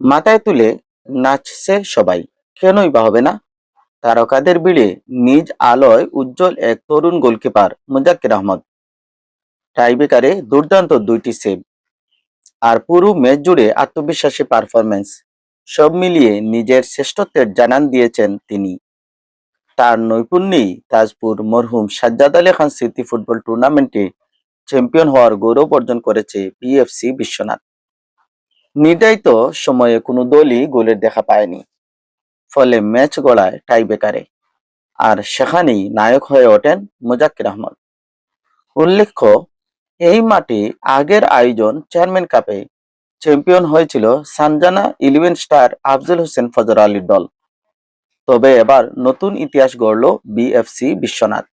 মাথায় তুলে নাচছে সবাই, কেনই বা হবে না? তারকাদের ভিড়ে নিজ আলোয় উজ্জ্বল এক তরুণ গোলকিপার মুজাক্কির আহমদ, টাইব্রেকারে দুর্দান্ত 2টি সেভ আর পুরো ম্যাচ জুড়ে আত্মবিশ্বাসী পারফরম্যান্স, সব মিলিয়ে নিজের শ্রেষ্ঠত্বের জানান দিয়েছেন তিনি। তার নৈপুণ্যেই তাজপুর মরহুম সাজ্জাদ আলী খান স্মৃতি ফুটবল টুর্নামেন্টে চ্যাম্পিয়ন হওয়ার গৌরব অর্জন করেছে বিএফসি বিশ্বনাথ। নির্ধারিত সময়ে কোনো দলই গোলের দেখা পায়নি, ফলে ম্যাচ গড়ায় টাইব্রেকারে, আর সেখানেই নায়ক হয়ে ওঠেন মুজাক্কির আহমদ। উল্লেখ্য, এই মাঠে আগের আয়োজন চেয়ারম্যান কাপে চ্যাম্পিয়ন হয়েছিল সানজানা 11 স্টার আফজল হোসেন ফজর আলীর দল। তবে এবার নতুন ইতিহাস গড়ল বিএফসি বিশ্বনাথ।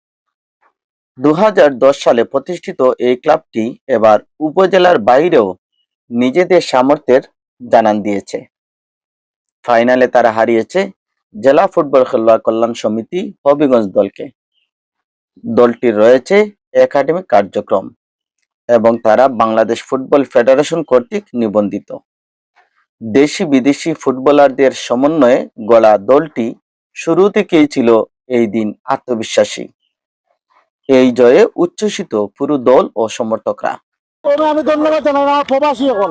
2010 সালে প্রতিষ্ঠিত এই ক্লাবটি এবার উপজেলার বাইরেও নিজেদের সামর্থ্যের জানান দিয়েছে। ফাইনালে তারা হারিয়েছে জেলা ফুটবল খেলোয়াড় কল্যাণ সমিতি হবিগঞ্জ দলকে। দলটির রয়েছে একাডেমিক কার্যক্রম এবং তারা বাংলাদেশ ফুটবল ফেডারেশন কর্তৃক নিবন্ধিত। দেশি বিদেশি ফুটবলারদের সমন্বয়ে গড়া দলটি শুরু থেকেই ছিল এই দিন আত্মবিশ্বাসী। এই জয়ে উচ্ছ্বসিত পুরো দল ও সমর্থকরা। আমি ধন্যবাদ জানাই আমার প্রবাসী সকল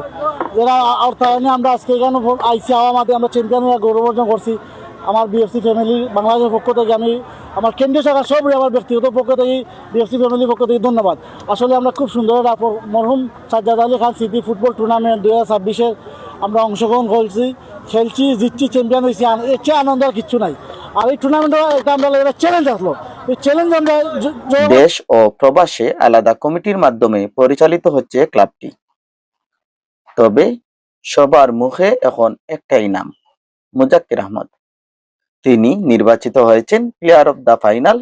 যারা অর্থায়নে আমরা আজকে এখানে আইসি আমাদের আমরা চ্যাম্পিয়ন গৌরব অর্জন করছি। আমার বিএফসি ফ্যামিলি বাংলাদেশের পক্ষ থেকে আমি আমার কেন্দ্রীয় শাখা সবই আমার ব্যক্তিগত পক্ষ থেকে বিএফসি ফ্যামিলির পক্ষ থেকে ধন্যবাদ। আসলে আমরা খুব সুন্দর মরহুম সাজ্জাদ আলী খান স্মৃতি ফুটবল টুর্নামেন্ট 2026-এ আমরা অংশগ্রহণ খেলছি, জিতছি, চ্যাম্পিয়ন হয়েছি। এর চেয়ে আনন্দ আর কিচ্ছু নাই। আর এই টুর্নামেন্টে একটা আমরা চ্যালেঞ্জ আসলো, এই চ্যালেঞ্জ আমরা দেশ ও প্রবাসে আলাদা কমিটির মাধ্যমে পরিচালিত হচ্ছে ক্লাবটি। তবে সবার মুখে এখন একটাই নাম, মুজাক্কির আহমদ। তিনি নির্বাচিত হয়েছেন প্লেয়ার অব দ্য ফাইনাল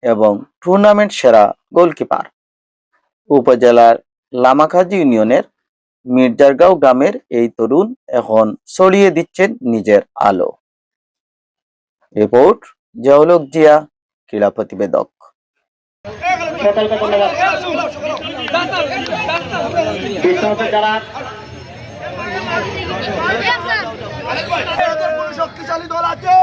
এবং টুর্নামেন্ট সেরা গোলকিপার। উপজেলার লামাকাজি ইউনিয়নের মির্জারগাঁও গ্রামের এই তরুণ এখন ছড়িয়ে দিচ্ছেন নিজের আলো। রিপোর্ট জিয়াউল হক জিয়া, ক্রীড়া প্রতিবেদক। শক্তিশালী দল আছে।